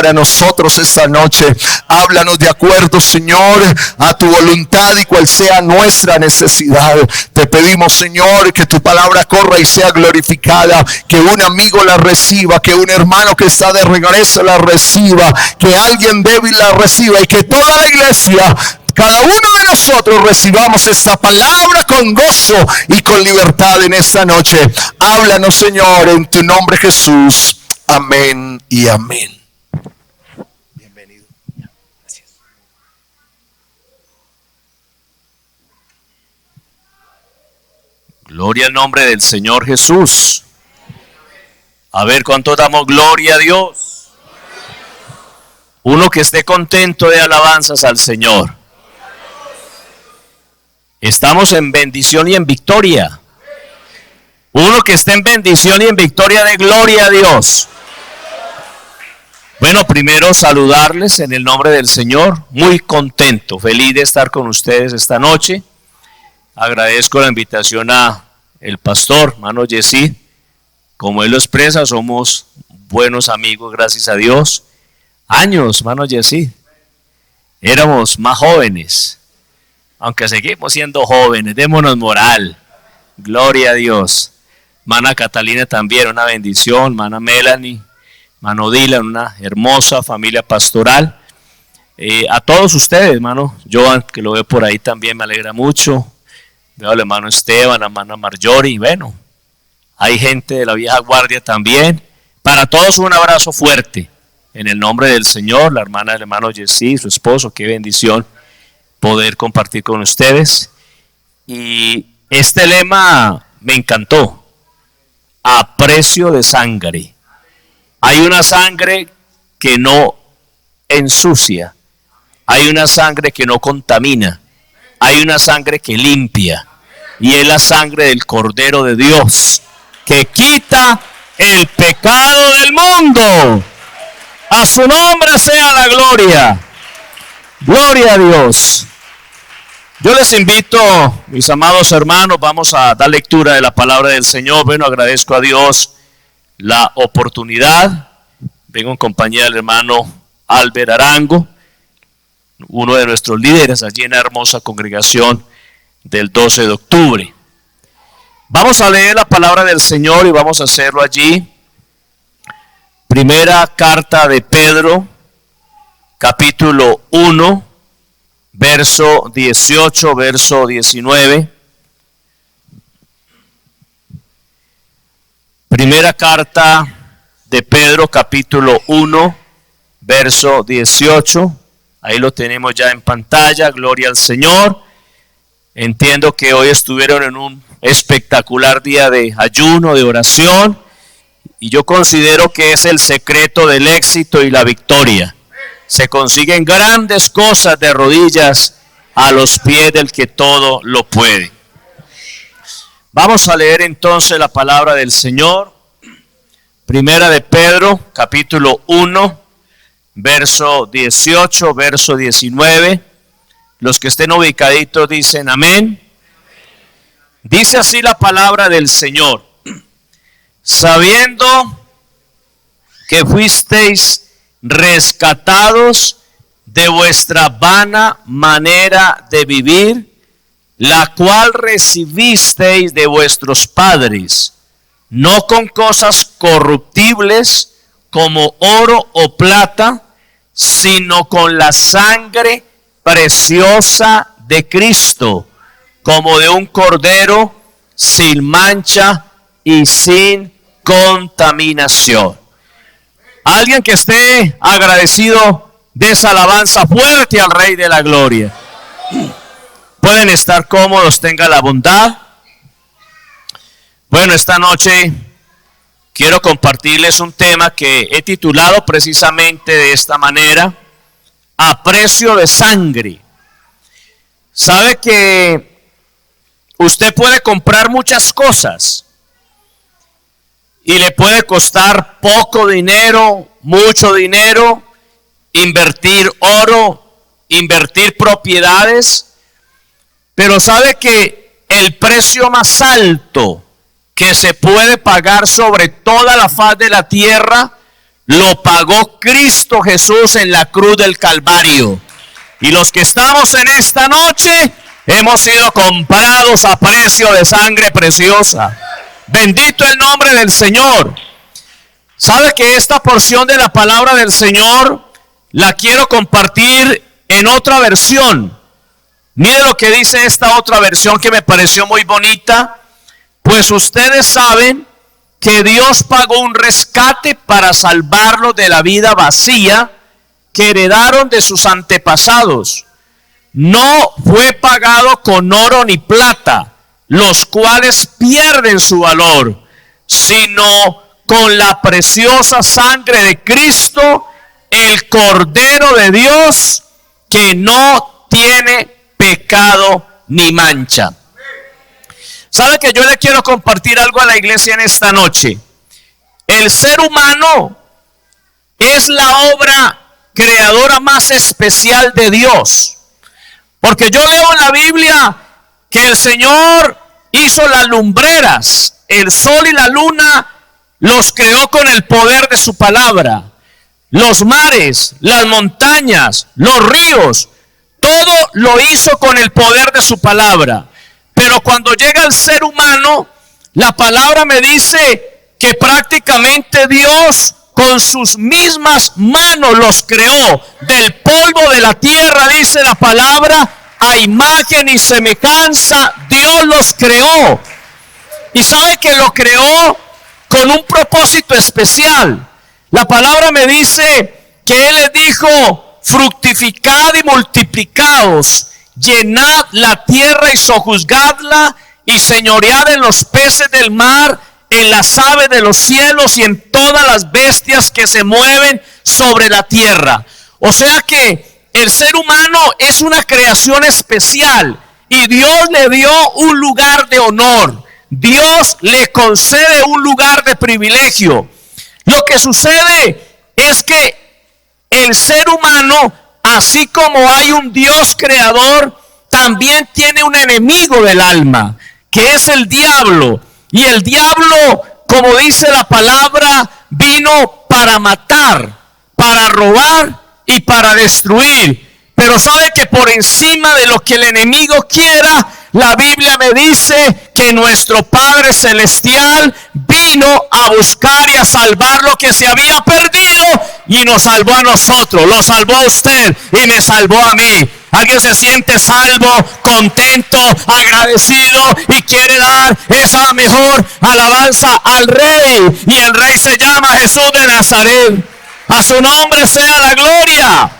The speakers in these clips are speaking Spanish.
para nosotros esta noche. Háblanos de acuerdo, Señor, a tu voluntad y cual sea nuestra necesidad. Te pedimos, Señor, que tu palabra corra y sea glorificada, que un amigo la reciba, que un hermano que está de regreso la reciba, que alguien débil la reciba y que toda la iglesia, cada uno de nosotros, recibamos esta palabra con gozo y con libertad en esta noche. Háblanos, Señor, en tu nombre, Jesús. Amén y amén. Bienvenido. Gracias. Gloria al nombre del Señor Jesús. A ver, ¿cuánto damos gloria a Dios? Uno que esté contento de alabanzas al Señor. Estamos en bendición y en victoria. Uno que esté en bendición y en victoria, de gloria a Dios. Bueno, primero saludarles en el nombre del Señor. Muy contento, feliz de estar con ustedes esta noche. Agradezco la invitación a el pastor, hermano Jessy. Como él lo expresa, somos buenos amigos, gracias a Dios. Años, hermano Jessy. Éramos más jóvenes. Aunque seguimos siendo jóvenes, démonos moral. Gloria a Dios. Hermana Catalina también, una bendición. Hermana Melanie, hermano Dylan, una hermosa familia pastoral. A todos ustedes, hermano Joan, que lo veo por ahí también, me alegra mucho. Veo al hermano Esteban, a la hermana Marjorie. Bueno, hay gente de la vieja guardia también. Para todos un abrazo fuerte. En el nombre del Señor, la hermana del hermano Jessy, su esposo, qué bendición poder compartir con ustedes. Y este lema me encantó: a precio de sangre. Hay una sangre que no ensucia, hay una sangre que no contamina, hay una sangre que limpia, y es la sangre del Cordero de Dios, que quita el pecado del mundo. A su nombre sea la gloria. Gloria a Dios. Yo les invito, mis amados hermanos, vamos a dar lectura de la palabra del Señor. Bueno, agradezco a Dios la oportunidad. Vengo en compañía del hermano Albert Arango, uno de nuestros líderes allí en la hermosa congregación del 12 de octubre. Vamos a leer la palabra del Señor y vamos a hacerlo allí. Primera carta de Pedro, capítulo 1. Verso 18, verso 19. Primera carta de Pedro, capítulo 1, verso 18. Ahí lo tenemos ya en pantalla. Gloria al Señor. Entiendo que hoy estuvieron en un espectacular día de ayuno, de oración. Y yo considero que es el secreto del éxito y la victoria. Se consiguen grandes cosas de rodillas a los pies del que todo lo puede. Vamos a leer entonces la palabra del Señor. Primera de Pedro, capítulo 1, verso 18, verso 19. Los que estén ubicaditos dicen amén. Dice así la palabra del Señor: sabiendo que fuisteis rescatados de vuestra vana manera de vivir, la cual recibisteis de vuestros padres, no con cosas corruptibles como oro o plata, sino con la sangre preciosa de Cristo, como de un cordero sin mancha y sin contaminación. Alguien que esté agradecido de esa alabanza fuerte al Rey de la Gloria. Pueden estar cómodos, tenga la bondad. Bueno, esta noche quiero compartirles un tema que he titulado precisamente de esta manera: a precio de sangre. Sabe que usted puede comprar muchas cosas y le puede costar poco dinero, mucho dinero, invertir oro, invertir propiedades, pero sabe que el precio más alto que se puede pagar sobre toda la faz de la tierra lo pagó Cristo Jesús en la cruz del Calvario. Y los que estamos en esta noche hemos sido comprados a precio de sangre preciosa. Bendito el nombre del Señor. ¿Sabe que esta porción de la palabra del Señor la quiero compartir en otra versión? Mire lo que dice esta otra versión que me pareció muy bonita. Pues ustedes saben que Dios pagó un rescate para salvarlos de la vida vacía que heredaron de sus antepasados. No fue pagado con oro ni plata, los cuales pierden su valor, sino con la preciosa sangre de Cristo, el Cordero de Dios, que no tiene pecado ni mancha. ¿Sabe que yo le quiero compartir algo a la iglesia en esta noche? El ser humano es la obra creadora más especial de Dios. Porque yo leo en la Biblia que el Señor hizo las lumbreras, el sol y la luna los creó con el poder de su palabra. Los mares, las montañas, los ríos, todo lo hizo con el poder de su palabra. Pero cuando llega el ser humano, la palabra me dice que prácticamente Dios con sus mismas manos los creó. Del polvo de la tierra, dice la palabra, a imagen y semejanza Dios los creó. Y sabe que lo creó con un propósito especial. La palabra me dice que Él les dijo: fructificad y multiplicaos, llenad la tierra y sojuzgadla, y señoread en los peces del mar, en las aves de los cielos y en todas las bestias que se mueven sobre la tierra. O sea que el ser humano es una creación especial y Dios le dio un lugar de honor. Dios le concede un lugar de privilegio. Lo que sucede es que el ser humano, así como hay un Dios creador, también tiene un enemigo del alma, que es el diablo. Y el diablo, como dice la palabra, vino para matar, para robar y para destruir. Pero sabe que por encima de lo que el enemigo quiera, la Biblia me dice que nuestro Padre Celestial vino a buscar y a salvar lo que se había perdido y nos salvó a nosotros, lo salvó a usted y me salvó a mí. Alguien se siente salvo, contento, agradecido y quiere dar esa mejor alabanza al Rey. Y el Rey se llama Jesús de Nazaret. A su nombre sea la gloria.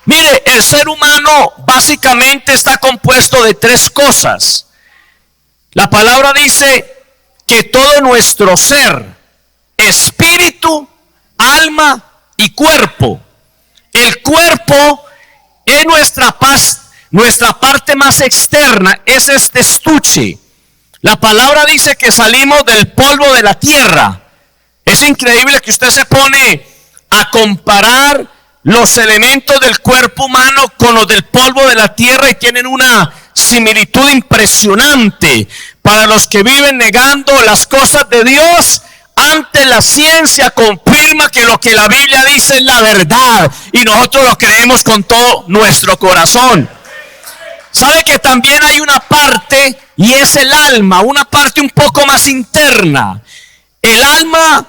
Mire, el ser humano básicamente está compuesto de tres cosas. La palabra dice que todo nuestro ser, espíritu, alma y cuerpo. El cuerpo es nuestra parte más externa, es este estuche. La palabra dice que salimos del polvo de la tierra. Es increíble que usted se pone a comparar los elementos del cuerpo humano con los del polvo de la tierra y tienen una similitud impresionante. Para los que viven negando las cosas de Dios, ante la ciencia confirma que lo que la Biblia dice es la verdad y nosotros lo creemos con todo nuestro corazón. Sabe que también hay una parte, y es el alma, una parte un poco más interna. El alma,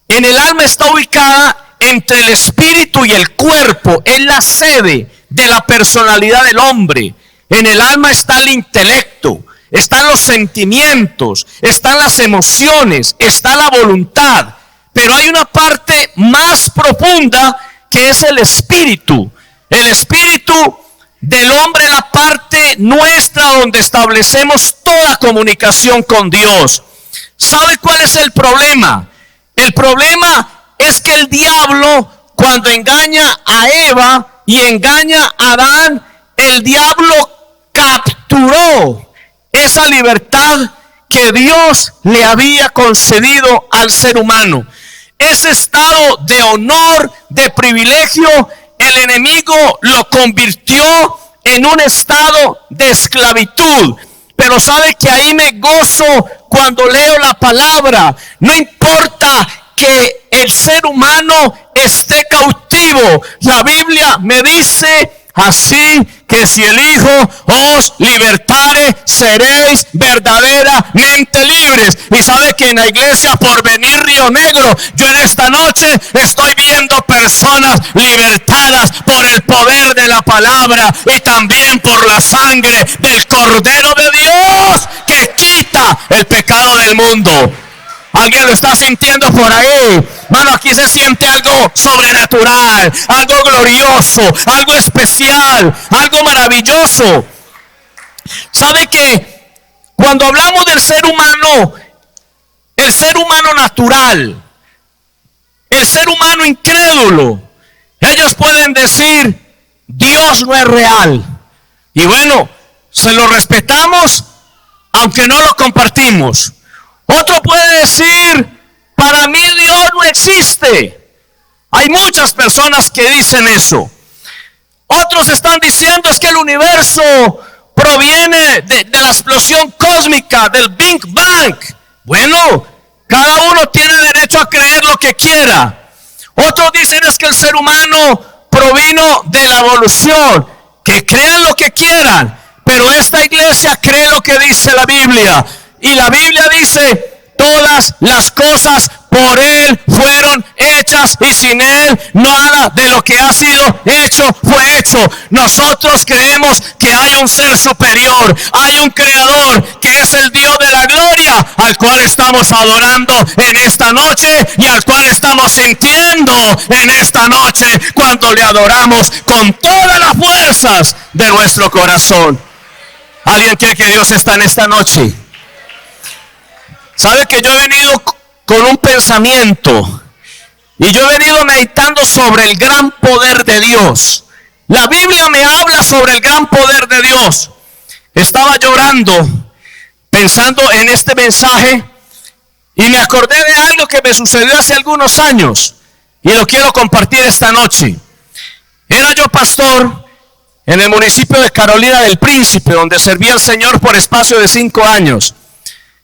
en el alma está ubicada entre el espíritu y el cuerpo, es la sede de la personalidad del hombre. En el alma está el intelecto, están los sentimientos, están las emociones, está la voluntad. Pero hay una parte más profunda que es el espíritu. El espíritu del hombre es la parte nuestra donde establecemos toda comunicación con Dios. ¿Sabe cuál es el problema? El problema es que el diablo, cuando engaña a Eva y engaña a Adán, el diablo capturó esa libertad que Dios le había concedido al ser humano. Ese estado de honor, de privilegio, el enemigo lo convirtió en un estado de esclavitud. Pero sabe que ahí me gozo cuando leo la palabra. No importa que que el ser humano esté cautivo. La Biblia me dice así que si el Hijo os libertare, seréis verdaderamente libres. Y sabe que en la iglesia Porvenir Río Negro, yo en esta noche estoy viendo personas libertadas por el poder de la palabra y también por la sangre del Cordero de Dios que quita el pecado del mundo. ¿Alguien lo está sintiendo por ahí? Mano, aquí se siente algo sobrenatural, algo glorioso, algo especial, algo maravilloso. ¿Sabe que cuando hablamos del ser humano, el ser humano natural, el ser humano incrédulo, ellos pueden decir, Dios no es real? Y bueno, se lo respetamos, aunque no lo compartimos. Otro puede decir, para mí Dios no existe. Hay muchas personas que dicen eso. Otros están diciendo es que el universo proviene de la explosión cósmica, del Big Bang. Bueno, cada uno tiene derecho a creer lo que quiera. Otros dicen es que el ser humano provino de la evolución. Que crean lo que quieran, pero esta iglesia cree lo que dice la Biblia. Y la Biblia dice, todas las cosas por Él fueron hechas y sin Él nada de lo que ha sido hecho fue hecho. Nosotros creemos que hay un ser superior, hay un creador que es el Dios de la gloria, al cual estamos adorando en esta noche y al cual estamos sintiendo en esta noche cuando le adoramos con todas las fuerzas de nuestro corazón. ¿Alguien cree que Dios está en esta noche? ¿Sabe que yo he venido con un pensamiento y yo he venido meditando sobre el gran poder de Dios? La Biblia me habla sobre el gran poder de Dios. Estaba llorando pensando en este mensaje y me acordé de algo que me sucedió hace algunos años y lo quiero compartir esta noche. Era yo pastor en el municipio de Carolina del Príncipe, donde servía al Señor por espacio de 5 años.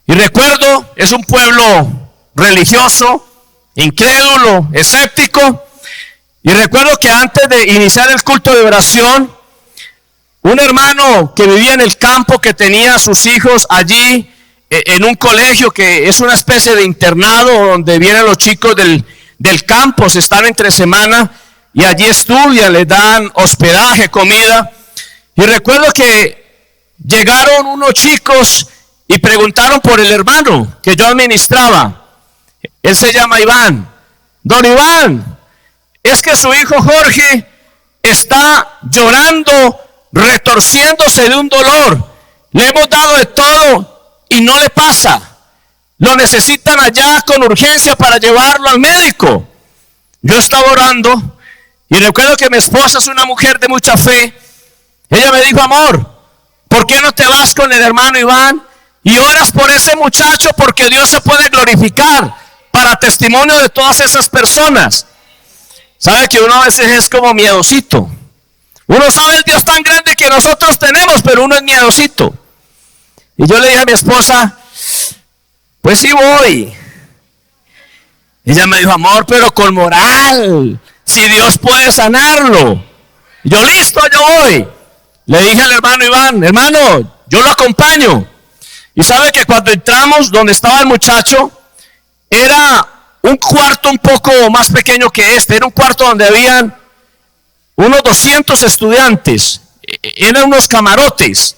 Y recuerdo, es un pueblo religioso, incrédulo, escéptico. Y recuerdo que antes de iniciar el culto de oración, un hermano que vivía en el campo, que tenía a sus hijos allí en un colegio que es una especie de internado donde vienen los chicos del campo, se están entre semana y allí estudian, les dan hospedaje, comida. Y recuerdo que llegaron unos chicos y preguntaron por el hermano que yo administraba. Él se llama Iván. Don Iván, es que su hijo Jorge está llorando, retorciéndose de un dolor. Le hemos dado de todo y no le pasa. Lo necesitan allá con urgencia para llevarlo al médico. Yo estaba orando y recuerdo que mi esposa es una mujer de mucha fe. Ella me dijo, amor, ¿por qué no te vas con el hermano Iván y oras por ese muchacho? Porque Dios se puede glorificar para testimonio de todas esas personas. Sabe que uno a veces es como miedosito. Uno sabe el Dios tan grande que nosotros tenemos, pero uno es miedosito. Y yo le dije a mi esposa, pues sí voy. Ella me dijo, amor, pero con moral, si Dios puede sanarlo. Y yo, listo, yo voy. Le dije al hermano Iván, hermano, yo lo acompaño. Y sabe que cuando entramos donde estaba el muchacho, era un cuarto un poco más pequeño que este. Era un cuarto donde habían unos 200 estudiantes. Eran unos camarotes.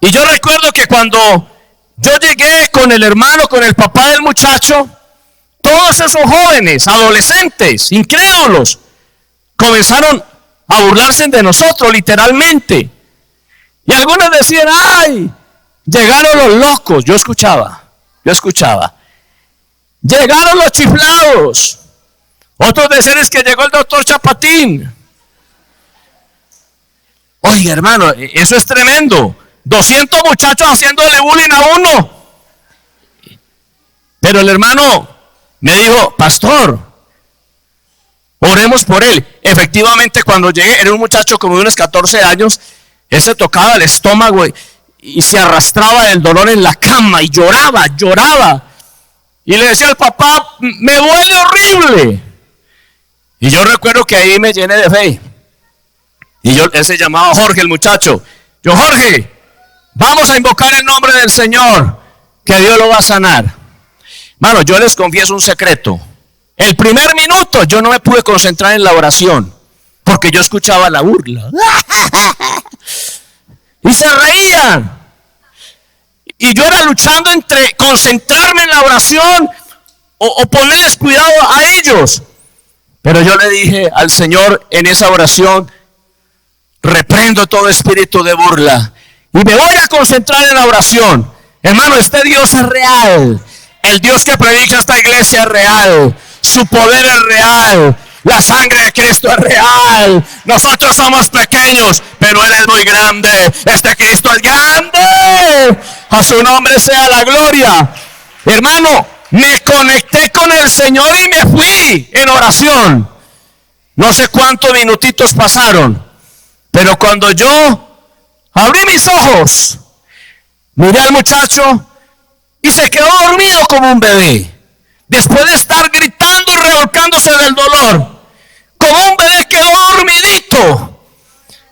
Y yo recuerdo que cuando yo llegué con el hermano, con el papá del muchacho, todos esos jóvenes, adolescentes, incrédulos, comenzaron a burlarse de nosotros, literalmente. Y algunos decían, ay, llegaron los locos. Yo escuchaba. Llegaron los chiflados. Otros decían es que llegó el doctor Chapatín. Oye, hermano, eso es tremendo. 200 muchachos haciéndole bullying a uno. Pero el hermano me dijo, pastor, oremos por él. Efectivamente, cuando llegué, era un muchacho como de unos 14 años. Él se tocaba el estómago y se arrastraba del dolor en la cama y lloraba. y le decía al papá, me duele horrible. Y yo recuerdo que ahí me llené de fe. Y él se llamaba Jorge, el muchacho. Yo, Jorge, vamos a invocar el nombre del Señor, que Dios lo va a sanar. Mano, yo les confieso un secreto. El primer minuto yo no me pude concentrar en la oración, porque yo escuchaba la burla. Y se reían. Y yo era luchando entre concentrarme en la oración o ponerles cuidado a ellos. Pero yo le dije al Señor en esa oración, reprendo todo espíritu de burla y me voy a concentrar en la oración. Hermano, este Dios es real. El Dios que predica esta iglesia es real. Su poder es real. La sangre de Cristo es real. Nosotros somos pequeños, pero Él es muy grande. Este Cristo es grande. A su nombre sea la gloria. Hermano, me conecté con el Señor y me fui en oración. No sé cuántos minutitos pasaron, pero cuando yo abrí mis ojos, miré al muchacho y se quedó dormido como un bebé. Después de estar gritando y revolcándose del dolor, como un bebé quedó dormidito.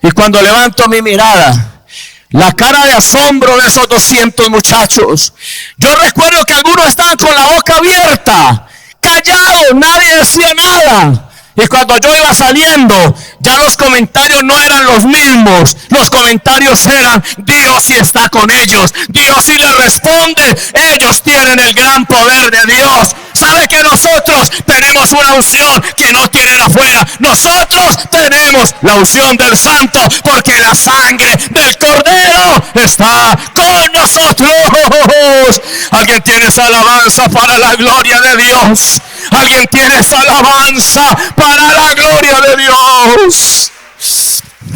Y cuando levanto mi mirada, la cara de asombro de esos 200 muchachos. Yo recuerdo que algunos estaban con la boca abierta, callados, nadie decía nada. Y cuando yo iba saliendo, ya los comentarios no eran los mismos. Los comentarios eran, Dios sí está con ellos. Dios sí les responde. Ellos tienen el gran poder de Dios. ¿Sabe que nosotros tenemos una unción que no tienen afuera? Nosotros tenemos la unción del Santo, porque la sangre del Cordero está con nosotros. ¿Alguien tiene esa alabanza para la gloria de Dios? ¿Alguien tiene esa alabanza para la gloria de Dios?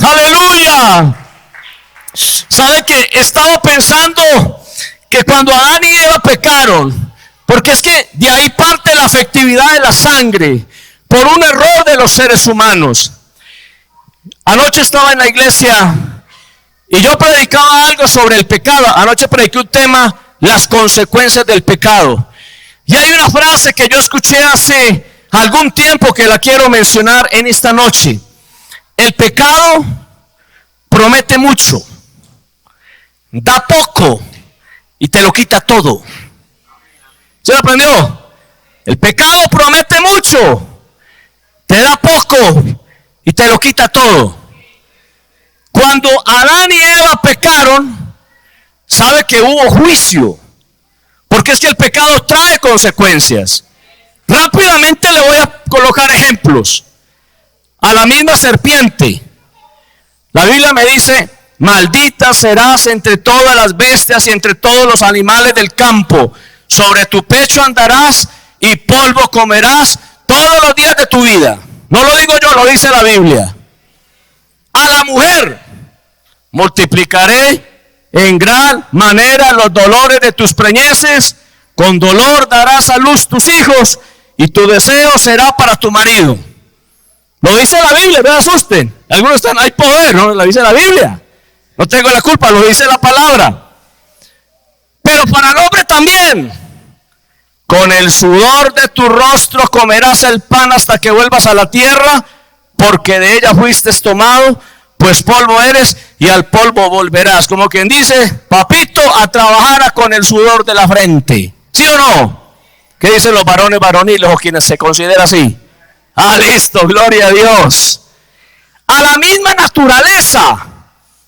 ¡Aleluya! ¿Sabe que he estado pensando que cuando Adán y Eva pecaron, porque es que de ahí parte la afectividad de la sangre, por un error de los seres humanos? Anoche estaba en la iglesia y yo predicaba algo sobre el pecado. Anoche prediqué un tema, las consecuencias del pecado. Y hay una frase que yo escuché hace algún tiempo que la quiero mencionar en esta noche. El pecado promete mucho, da poco y te lo quita todo. ¿Se lo aprendió? El pecado promete mucho, te da poco y te lo quita todo. Cuando Adán y Eva pecaron, sabe que hubo juicio. Porque es que el pecado trae consecuencias. Rápidamente le voy a colocar ejemplos. A la misma serpiente. La Biblia me dice, maldita serás entre todas las bestias y entre todos los animales del campo. Sobre tu pecho andarás y polvo comerás todos los días de tu vida. No lo digo yo, lo dice la Biblia. A la mujer, multiplicaré en gran manera los dolores de tus preñeces, con dolor darás a luz tus hijos, y tu deseo será para tu marido. Lo dice la Biblia, no me asusten. Algunos están, hay poder, no, lo dice la Biblia. No tengo la culpa, lo dice la palabra. Pero para el hombre también. Con el sudor de tu rostro comerás el pan hasta que vuelvas a la tierra, porque de ella fuiste tomado, pues polvo eres y al polvo volverás. Como quien dice, papito, a trabajar con el sudor de la frente. ¿Sí o no? ¿Qué dicen los varones varoniles o quienes se consideran así? Ah, listo, gloria a Dios. A la misma naturaleza,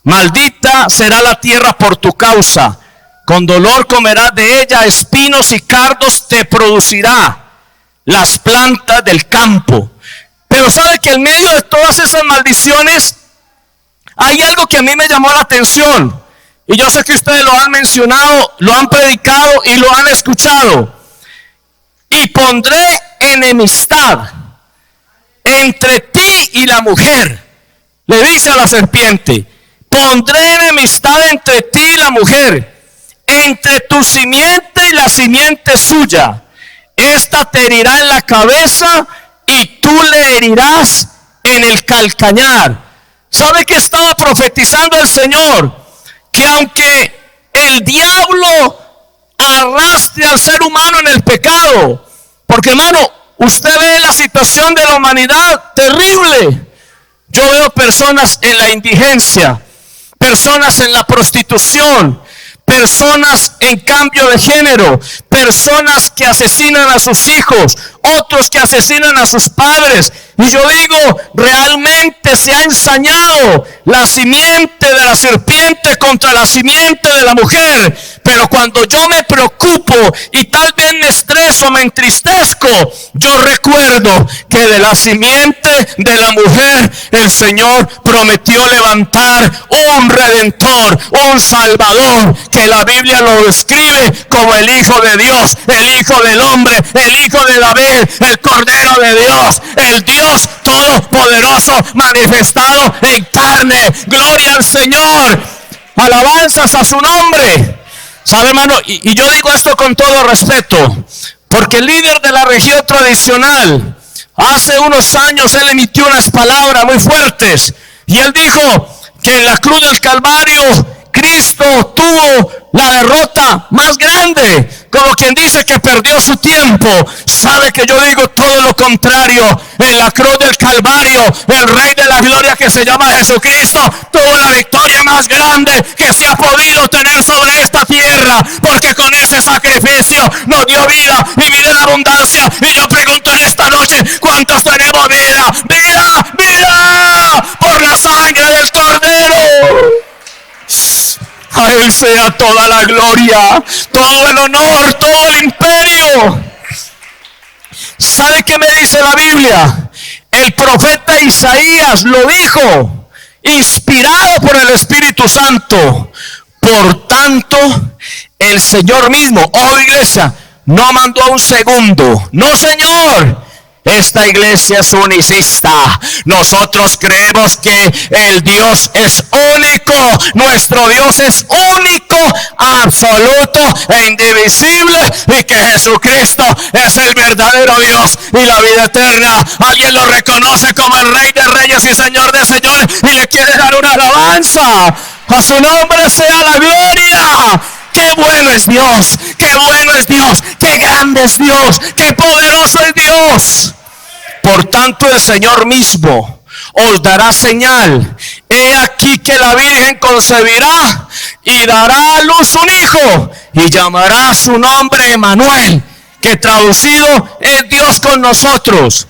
maldita será la tierra por tu causa. Con dolor comerás de ella, espinos y cardos te producirá las plantas del campo. Pero sabe que en medio de todas esas maldiciones hay algo que a mí me llamó la atención, y yo sé que ustedes lo han mencionado, lo han predicado y lo han escuchado. Y pondré enemistad entre ti y la mujer, le dice a la serpiente. Pondré enemistad entre ti y la mujer, entre tu simiente y la simiente suya. Esta te herirá en la cabeza y tú le herirás en el calcañar. ¿Sabe qué estaba profetizando el Señor? Que aunque el diablo arrastre al ser humano en el pecado. Porque, hermano, usted ve la situación de la humanidad terrible. Yo veo personas en la indigencia, personas en la prostitución, personas en cambio de género, personas que asesinan a sus hijos, otros que asesinan a sus padres. Y yo digo, realmente se ha ensañado la simiente de la serpiente contra la simiente de la mujer. Pero cuando yo me preocupo y tal vez me estreso, me entristezco, yo recuerdo que de la simiente de la mujer el Señor prometió levantar un redentor, un salvador, que la Biblia lo describe como el Hijo de Dios, el Hijo del hombre, el Hijo de David, el Cordero de Dios, el Dios todopoderoso manifestado en carne. Gloria al Señor, alabanzas a su nombre. ¿Sabe, hermano? Y yo digo esto con todo respeto, porque el líder de la región tradicional, hace unos años él emitió unas palabras muy fuertes, y él dijo que en la cruz del Calvario Cristo tuvo la derrota más grande, como quien dice que perdió su tiempo. Sabe que yo digo todo lo contrario. En la cruz del Calvario, el Rey de la Gloria, que se llama Jesucristo, tuvo la victoria más grande que se ha podido tener sobre esta tierra, porque con ese sacrificio nos dio vida y vida en abundancia. Y yo pregunto en esta noche, ¿cuántos tenemos vida? ¡Vida! ¡Vida! Por la sangre del Cordero. A Él sea toda la gloria, todo el honor, todo el imperio. ¿Sabe qué me dice la Biblia? El profeta Isaías lo dijo, inspirado por el Espíritu Santo. Por tanto, el Señor mismo, oh iglesia, no mandó a un segundo. No, Señor. Esta iglesia es unicista. Nosotros creemos que el Dios es único. Nuestro Dios es único, absoluto e indivisible. Y que Jesucristo es el verdadero Dios y la vida eterna. Alguien lo reconoce como el Rey de Reyes y Señor de Señores y le quiere dar una alabanza. A su nombre sea la gloria. ¡Qué bueno es Dios! ¡Qué bueno es Dios! ¡Qué grande es Dios! ¡Qué poderoso es Dios! Por tanto, el Señor mismo os dará señal. He aquí que la Virgen concebirá y dará a luz un hijo y llamará su nombre Emmanuel, que traducido es Dios con nosotros.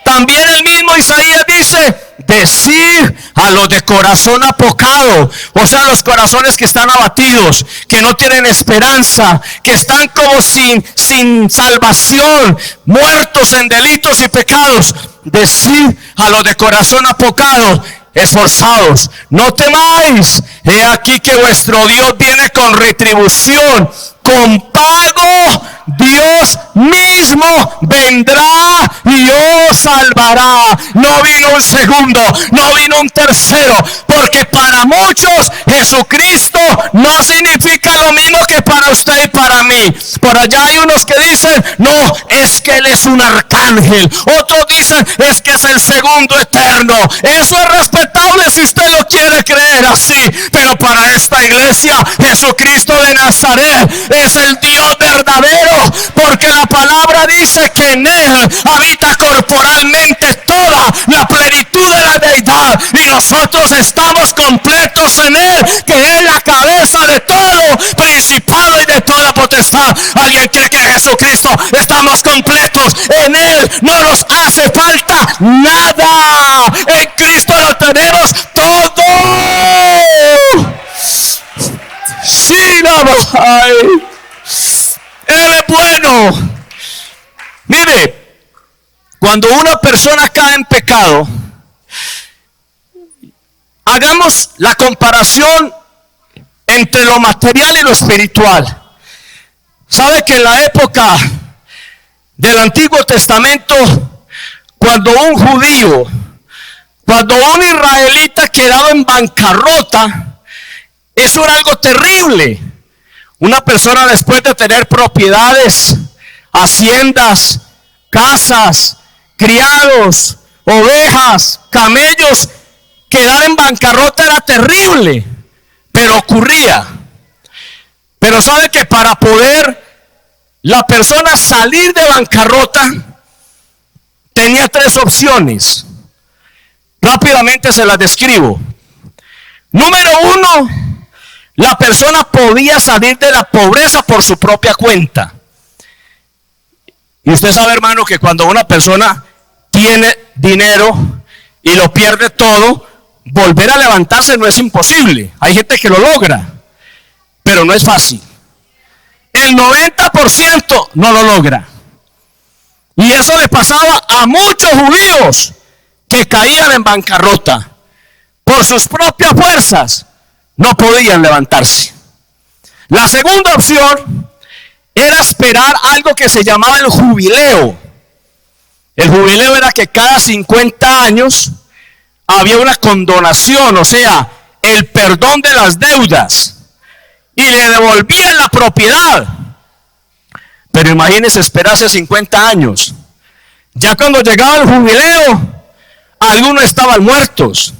También el mismo Isaías dice, decir a los de corazón apocado, o sea, los corazones que están abatidos, que no tienen esperanza, que están como sin salvación, muertos en delitos y pecados. Decir a los de corazón apocado, esforzados, no temáis, he aquí que vuestro Dios viene con retribución, con pago. Dios mismo vendrá y os salvará. No vino un segundo, no vino un tercero, porque para muchos Jesucristo no significa lo mismo que para usted y para mí. Por allá hay unos que dicen, no, es que Él es un arcángel. Otros dicen, es que es el segundo eterno. Eso es respetable si usted lo quiere creer así, pero para esta iglesia, Jesucristo de Nazaret es el Dios verdadero, porque la palabra dice que en Él habita corporalmente toda la plenitud de la deidad, y nosotros estamos completos en Él, que es la cabeza de todo principado y de toda potestad. ¿Alguien cree que en Jesucristo estamos completos? En Él no nos hace falta nada. En Cristo lo tenemos todo. Sí, Él es bueno. Mire, cuando una persona cae en pecado, hagamos la comparación entre lo material y lo espiritual. ¿Sabe que en la época del Antiguo Testamento, cuando un judío, cuando un israelita quedaba en bancarrota, eso era algo terrible? Una persona, después de tener propiedades, haciendas, casas, criados, ovejas, camellos, quedar en bancarrota era terrible, pero ocurría. Pero sabe que para poder la persona salir de bancarrota tenía 3 opciones. Rápidamente se las describo. Número 1, la persona podía salir de la pobreza por su propia cuenta. Y usted sabe, hermano, que cuando una persona tiene dinero y lo pierde todo, volver a levantarse no es imposible. Hay gente que lo logra, pero no es fácil. El 90% no lo logra. Y eso le pasaba a muchos judíos que caían en bancarrota. Por sus propias fuerzas no podían levantarse. La segunda opción era esperar algo que se llamaba el jubileo. El jubileo era que cada 50 años había una condonación, o sea, el perdón de las deudas, y le devolvían la propiedad. Pero imagínense esperarse 50 años. Ya cuando llegaba el jubileo, algunos estaban muertos.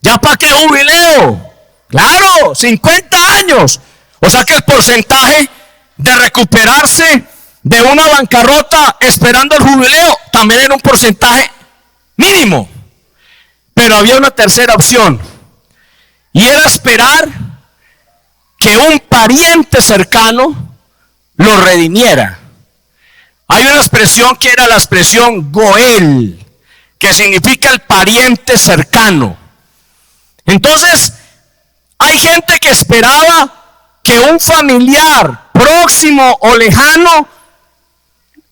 ¿Ya para qué jubileo? Claro, 50 años. O sea que el porcentaje de recuperarse de una bancarrota esperando el jubileo también era un porcentaje mínimo. Pero había una tercera opción, y era esperar que un pariente cercano lo redimiera. Hay una expresión que era la expresión Goel, que significa el pariente cercano. Entonces, hay gente que esperaba que un familiar próximo o lejano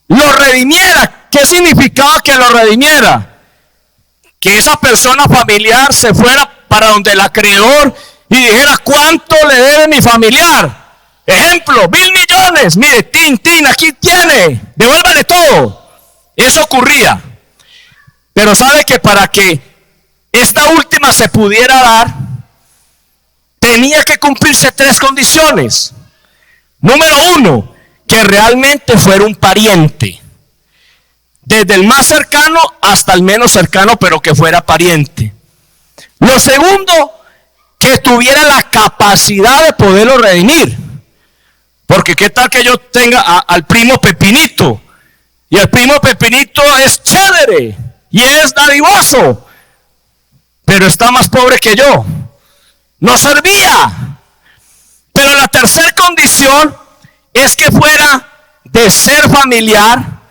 lo redimiera. ¿Qué significaba que lo redimiera? Que esa persona familiar se fuera para donde el acreedor y dijera: ¿cuánto le debe mi familiar? Ejemplo, 1.000 millones. Mire, tin, aquí tiene, devuélvale todo. Eso ocurría. Pero sabe que para que esta última se pudiera dar, tenía que cumplirse 3 condiciones. Número 1, que realmente fuera un pariente. Desde el más cercano hasta el menos cercano, pero que fuera pariente. Lo segundo, que tuviera la capacidad de poderlo redimir. Porque qué tal que yo tenga al primo Pepinito, y el primo Pepinito es chévere y es dadivoso, pero está más pobre que yo, no servía. Pero la tercera condición es que fuera de ser familiar,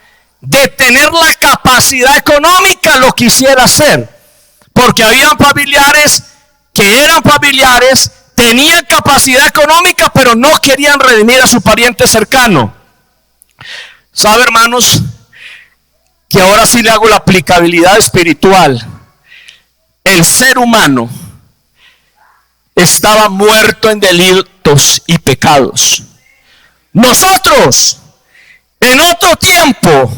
de tener la capacidad económica, lo quisiera hacer. Porque habían familiares que eran familiares, tenían capacidad económica, pero no querían redimir a su pariente cercano. ¿Sabe, hermanos? Que ahora sí le hago la aplicabilidad espiritual. El ser humano estaba muerto en delitos y pecados. Nosotros, en otro tiempo,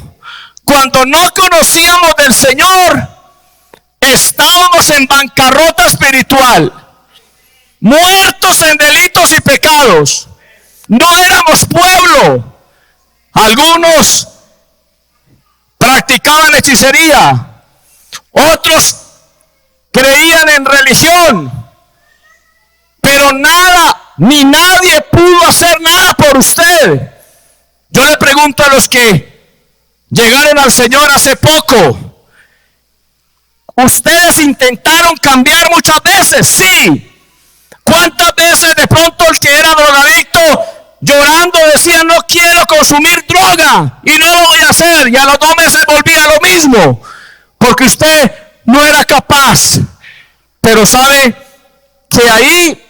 cuando no conocíamos del Señor, estábamos en bancarrota espiritual, muertos en delitos y pecados. No éramos pueblo. Algunos practicaban hechicería, otros creían en religión, pero nada ni nadie pudo hacer nada por usted. Yo le pregunto a los que llegaron al Señor hace poco: ¿ustedes intentaron cambiar muchas veces? Sí. ¿Cuántas veces de pronto el que era drogadicto llorando decía: no quiero consumir droga y no lo voy a hacer? Y a los 2 meses volvía lo mismo, porque usted no era capaz. Pero sabe que ahí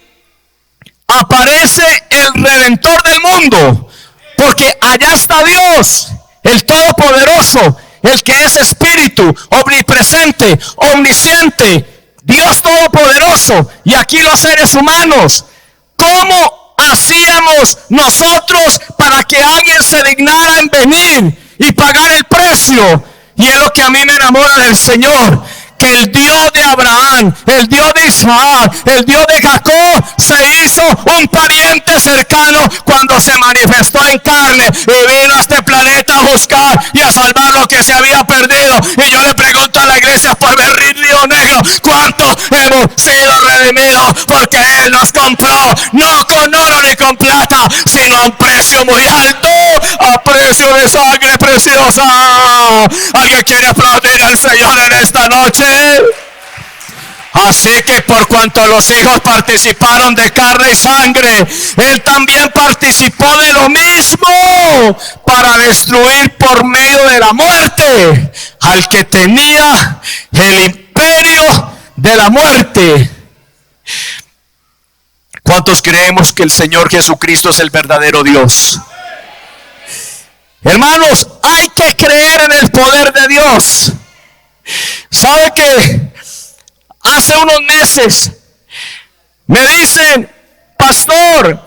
aparece el Redentor del mundo, porque allá está Dios, el Todopoderoso, el que es Espíritu, omnipresente, omnisciente, Dios Todopoderoso. Y aquí los seres humanos, ¿cómo hacíamos nosotros para que alguien se dignara en venir y pagar el precio? Y es lo que a mí me enamora del Señor, que el Dios de Abraham, el Dios de Isaac, el Dios de Jacob se hizo un pariente cercano cuando se manifestó en carne y vino a este planeta a buscar y a salvar lo que se había perdido. Y yo le pregunto a la iglesia por ver Río Negro: ¿cuántos hemos sido redimidos redimido, porque Él nos compró, no con oro ni con plata, sino a un precio muy alto, a precio de sangre preciosa. ¿Alguien quiere aplaudir al Señor en esta noche? Así que por cuanto los hijos participaron de carne y sangre, Él también participó de lo mismo para destruir por medio de la muerte al que tenía el imperio de la muerte. ¿Cuántos creemos que el Señor Jesucristo es el verdadero Dios? Hermanos, hay que creer en el poder de Dios. ¿Sabe qué? Hace unos meses me dicen: pastor,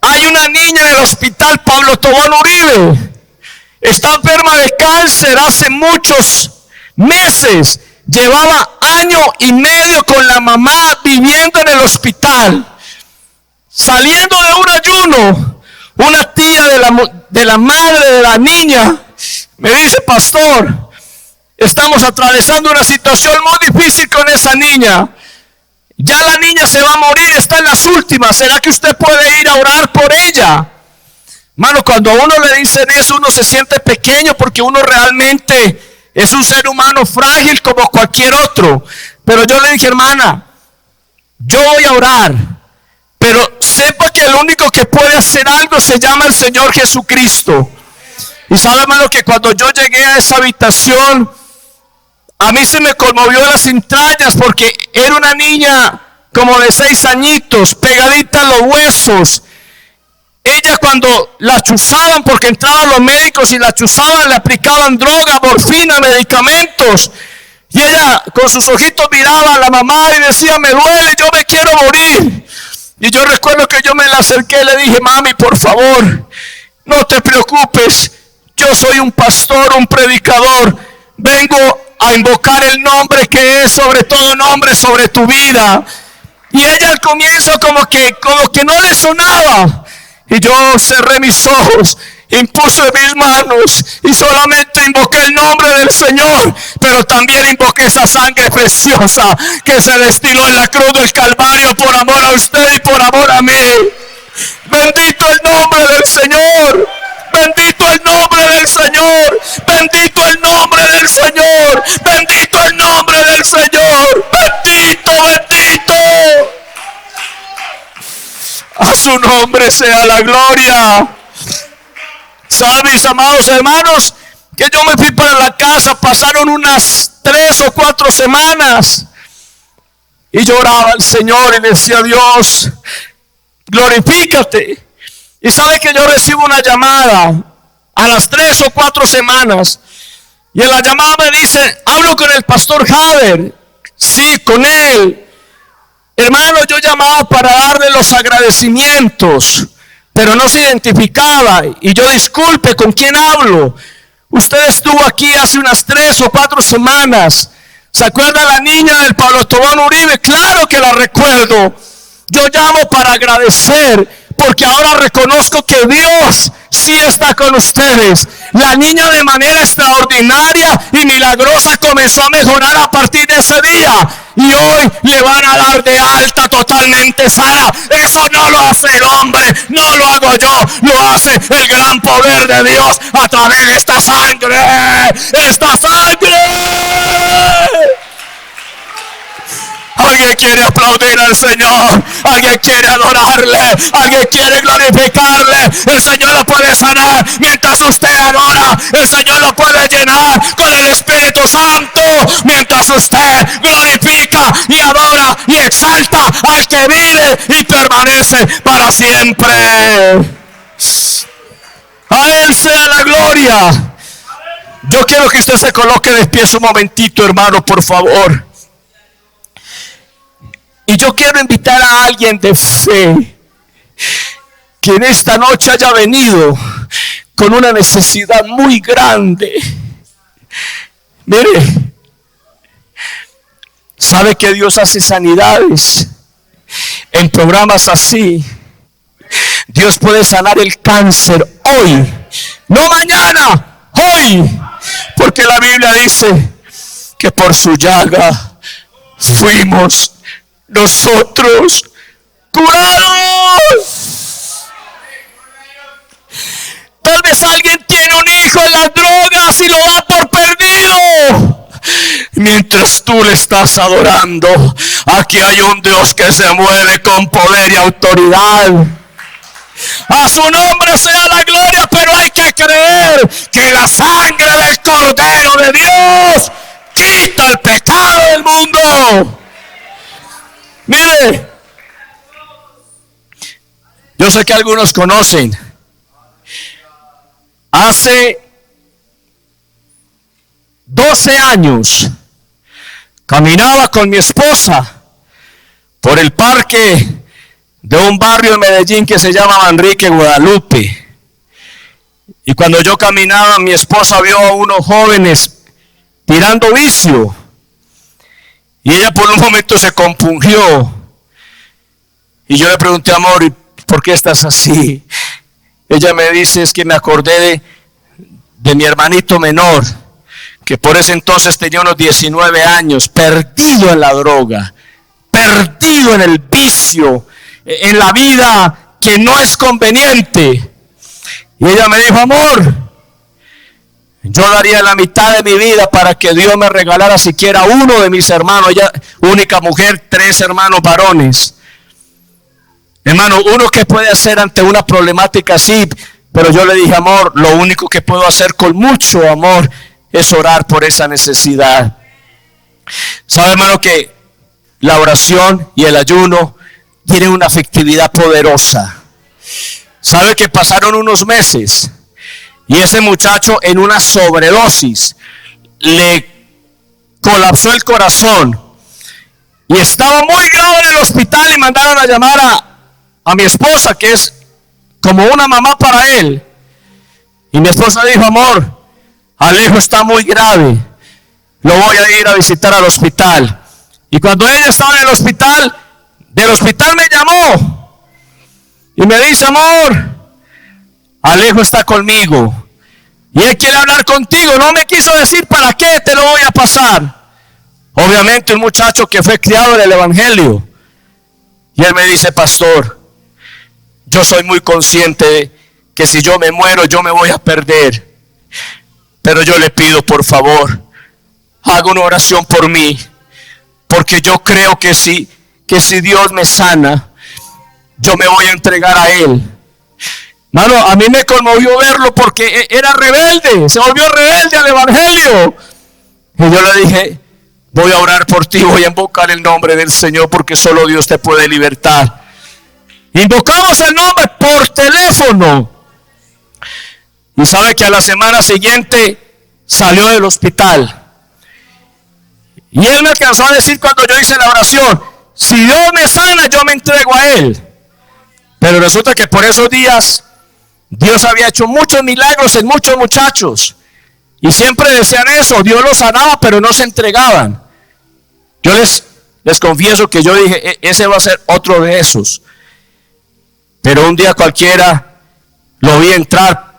hay una niña en el hospital Pablo Tobón Uribe, está enferma de cáncer hace muchos meses, llevaba 1.5 años con la mamá viviendo en el hospital. Saliendo de un ayuno, una tía de la madre de la niña me dice: pastor, estamos atravesando una situación muy difícil con esa niña. Ya la niña se va a morir, está en las últimas. ¿Será que usted puede ir a orar por ella? Hermano, cuando a uno le dicen eso, uno se siente pequeño, porque uno realmente es un ser humano frágil como cualquier otro. Pero yo le dije: hermana, yo voy a orar, pero sepa que el único que puede hacer algo se llama el Señor Jesucristo. Y sabe, hermano, que cuando yo llegué a esa habitación, a mí se me conmovió las entrañas, porque era una niña como de 6 añitos, pegadita a los huesos. Ella, cuando la chuzaban, porque entraban los médicos y la chuzaban, le aplicaban droga, morfina, medicamentos. Y ella con sus ojitos miraba a la mamá y decía: me duele, yo me quiero morir. Y yo recuerdo que yo me la acerqué y le dije: mami, por favor, no te preocupes, yo soy un pastor, un predicador, vengo a invocar el nombre que es sobre todo nombre, sobre tu vida. Y ella al comienzo como que no le sonaba. Y yo cerré mis ojos, impuse mis manos y solamente invoqué el nombre del Señor, pero también invoqué esa sangre preciosa que se destiló en la cruz del Calvario por amor a usted y por amor a mí. Bendito el nombre del Señor. Bendito el nombre del Señor. Bendito el nombre del Señor. Bendito el nombre del Señor. Bendito, bendito. A su nombre sea la gloria. ¿Saben, mis amados hermanos, que yo me fui para la casa? Pasaron unas 3 o 4 semanas y lloraba al Señor y le decía: Dios, glorifícate. Y sabe que yo recibo una llamada a las 3 o 4 semanas, y en la llamada me dice: hablo con el pastor Javier. Sí, con él. Hermano, yo llamaba para darle los agradecimientos, pero no se identificaba. Y yo: disculpe, ¿con quién hablo? Usted estuvo aquí hace unas 3 o 4 semanas. ¿Se acuerda la niña del Pablo Tobón Uribe? Claro que la recuerdo. Yo llamo para agradecer, porque ahora reconozco que Dios sí está con ustedes. La niña, de manera extraordinaria y milagrosa, comenzó a mejorar a partir de ese día, y hoy le van a dar de alta totalmente sana. Eso no lo hace el hombre, no lo hago yo, lo hace el gran poder de Dios a través de esta sangre. ¡Esta sangre! Alguien quiere aplaudir al Señor, alguien quiere adorarle, alguien quiere glorificarle. El Señor lo puede sanar mientras usted adora. El Señor lo puede llenar con el Espíritu Santo mientras usted glorifica y adora y exalta al que vive y permanece para siempre. A Él sea la gloria. Yo quiero que usted se coloque de pie un momentito, hermano, por favor. Y yo quiero invitar a alguien de fe que en esta noche haya venido con una necesidad muy grande. Mire, sabe que Dios hace sanidades en programas así. Dios puede sanar el cáncer hoy, no mañana, hoy, porque la Biblia dice que por su llaga fuimos nosotros curados. Tal vez alguien tiene un hijo en las drogas y lo da por perdido. Mientras tú le estás adorando, aquí hay un Dios que se mueve con poder y autoridad. A su nombre sea la gloria, pero hay que creer que la sangre del Cordero de Dios quita el pecado del mundo. Mire, yo sé que algunos conocen. Hace 12 años caminaba con mi esposa por el parque de un barrio de Medellín que se llama Manrique, Guadalupe. Y cuando yo caminaba, mi esposa vio a unos jóvenes tirando vicio. Y ella por un momento se compungió. Y yo le pregunté, amor, ¿y por qué estás así? Ella me dice, es que me acordé de mi hermanito menor, que por ese entonces tenía unos 19 años, perdido en la droga, perdido en el vicio, en la vida que no es conveniente. Y ella me dijo, amor, yo daría la mitad de mi vida para que Dios me regalara siquiera uno de mis hermanos. Ella, única mujer, 3 hermanos varones. Hermano, uno que puede hacer ante una problemática así, pero yo le dije, amor, lo único que puedo hacer con mucho amor es orar por esa necesidad. ¿Sabe, hermano, que la oración y el ayuno tienen una efectividad poderosa? ¿Sabe que pasaron unos meses y ese muchacho en una sobredosis le colapsó el corazón y estaba muy grave en el hospital y mandaron a llamar a mi esposa, que es como una mamá para él? Y mi esposa dijo, amor, Alejo está muy grave, lo voy a ir a visitar al hospital. Y cuando ella estaba en el hospital, del hospital me llamó y me dice, amor, Alejo está conmigo y él quiere hablar contigo. No me quiso decir para qué, te lo voy a pasar. Obviamente un muchacho que fue criado en el evangelio. Y él me dice, pastor, yo soy muy consciente que si yo me muero, yo me voy a perder. Pero yo le pido, por favor, haga una oración por mí. Porque yo creo que si Dios me sana, yo me voy a entregar a Él. Mano, a mí me conmovió verlo porque era rebelde, se volvió rebelde al evangelio. Y yo le dije, voy a orar por ti, voy a invocar el nombre del Señor porque solo Dios te puede libertar. Invocamos el nombre por teléfono. Y sabe que a la semana siguiente salió del hospital. Y él me alcanzó a decir cuando yo hice la oración, si Dios me sana, yo me entrego a Él. Pero resulta que por esos días Dios había hecho muchos milagros en muchos muchachos. Y siempre decían eso, Dios los sanaba, pero no se entregaban. Yo les confieso que yo dije, ese va a ser otro de esos. Pero un día cualquiera lo vi entrar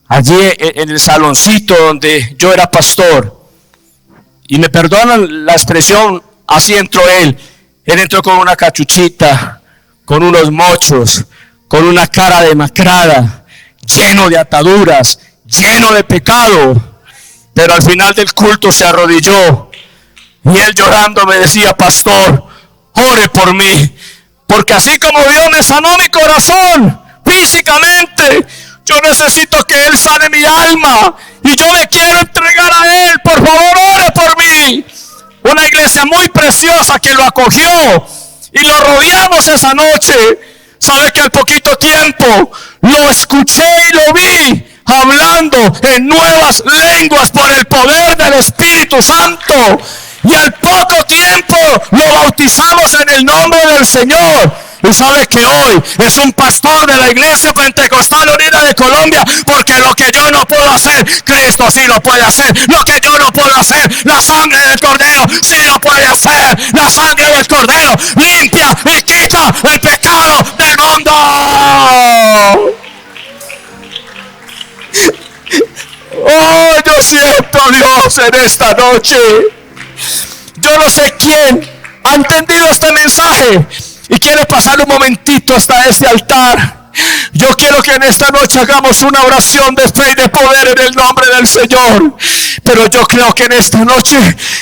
allí en el saloncito donde yo era pastor. Y me perdonan la expresión, así entró él. Él entró con una cachuchita, con unos mochos, con una cara demacrada, lleno de ataduras, lleno de pecado. Pero al final del culto se arrodilló y él llorando me decía, pastor, ore por mí. Porque así como Dios me sanó mi corazón físicamente, yo necesito que Él sane mi alma. Y yo me quiero entregar a Él. Por favor, ore por mí. Una iglesia muy preciosa que lo acogió. Y lo rodeamos esa noche. Sabe que al poquito tiempo lo escuché y lo vi hablando en nuevas lenguas por el poder del Espíritu Santo. Y al poco tiempo lo bautizamos en el nombre del Señor. Y sabe que hoy es un pastor de la Iglesia Pentecostal Unida de Colombia, porque lo que yo no puedo hacer, Cristo sí lo puede hacer. Lo que yo no puedo hacer, la sangre del Cordero sí lo puede hacer. La sangre del Cordero limpia y quita el pecado del mundo. Oh, yo siento a Dios en esta noche. Yo no sé quién ha entendido este mensaje y quiere pasar un momentito hasta este altar, yo quiero que en esta noche hagamos una oración de fe y de poder en el nombre del Señor. Pero yo creo que en esta noche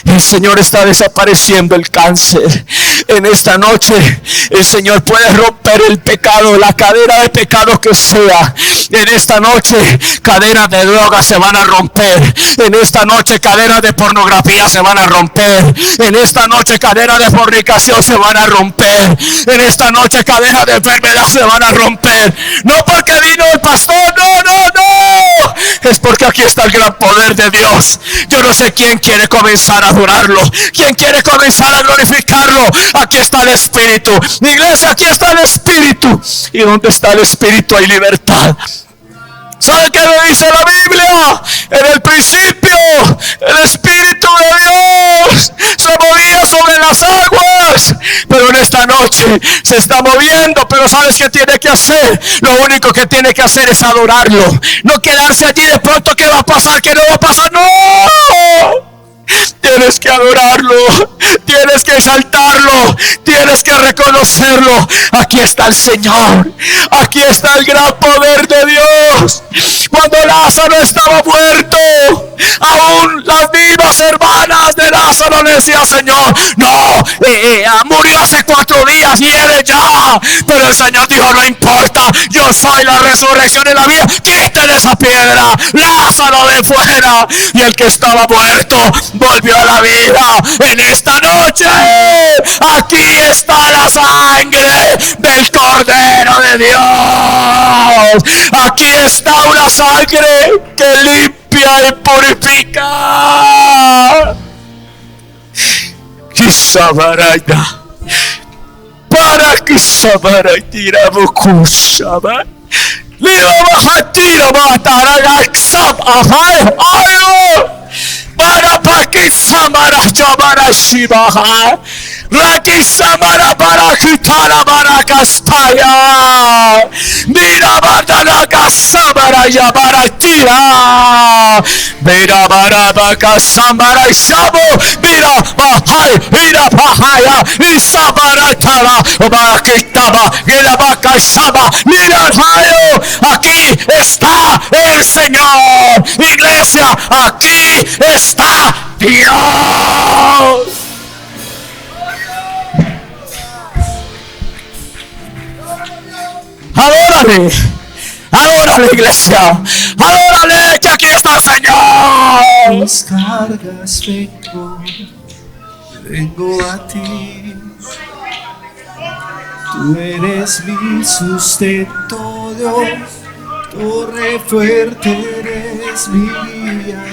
el Señor está desapareciendo el cáncer. En esta noche el Señor puede romper el pecado, la cadena de pecado que sea. En esta noche cadenas de drogas se van a romper. En esta noche cadenas de pornografía se van a romper. En esta noche cadenas de fornicación se van a romper. En esta noche cadenas de enfermedad se van a romper. No porque vino el pastor, no. Es porque aquí está el gran poder de Dios. Yo no sé quién quiere comenzar a adorarlo, quién quiere comenzar a glorificarlo. Aquí está el Espíritu. Mi iglesia, aquí está el Espíritu. Y donde está el Espíritu hay libertad. ¿Sabe qué me dice la Biblia? En el principio el Espíritu de Dios se movía sobre las aguas, pero en esta noche se está moviendo. Pero ¿sabes qué tiene que hacer? Lo único que tiene que hacer es adorarlo. No quedarse allí de pronto. ¿Qué va a pasar? ¿Qué no va a pasar? ¡No! Tienes que adorarlo, tienes que exaltarlo, tienes que reconocerlo. Aquí está el Señor, aquí está el gran poder de Dios. Cuando Lázaro estaba muerto, aún las mismas hermanas de Lázaro le decían: Señor, no, murió hace 4 días, hiere ya. Pero el Señor dijo: no importa, yo soy la resurrección y la vida. Quiten esa piedra, Lázaro de fuera. Y el que estaba muerto volvió a la vida. En esta noche aquí está la sangre del Cordero de Dios. Aquí está una sangre que limpia y purifica. Kisabaraida para Kisabaraitira Bukusaba Liba Bahatira Batara Sab Ahai Ayo para Pakisamara Jabara Shibaha Rakisamara Barakitara Barakaspaya Mira Badana Kasabara Yabara Tira Mira Barabaka Samara Shabo Mira Bahai Mira Bahaya Isabara Tara Barakitaba Mira Baka Shaba Mira Hayo. Aquí está el Señor. Iglesia, aquí está Dios. Adórale, adórale, iglesia, adórale, que aquí está el Señor. Mis cargas vengo a ti. Tú eres mi sustento, Dios, torre fuerte eres mía.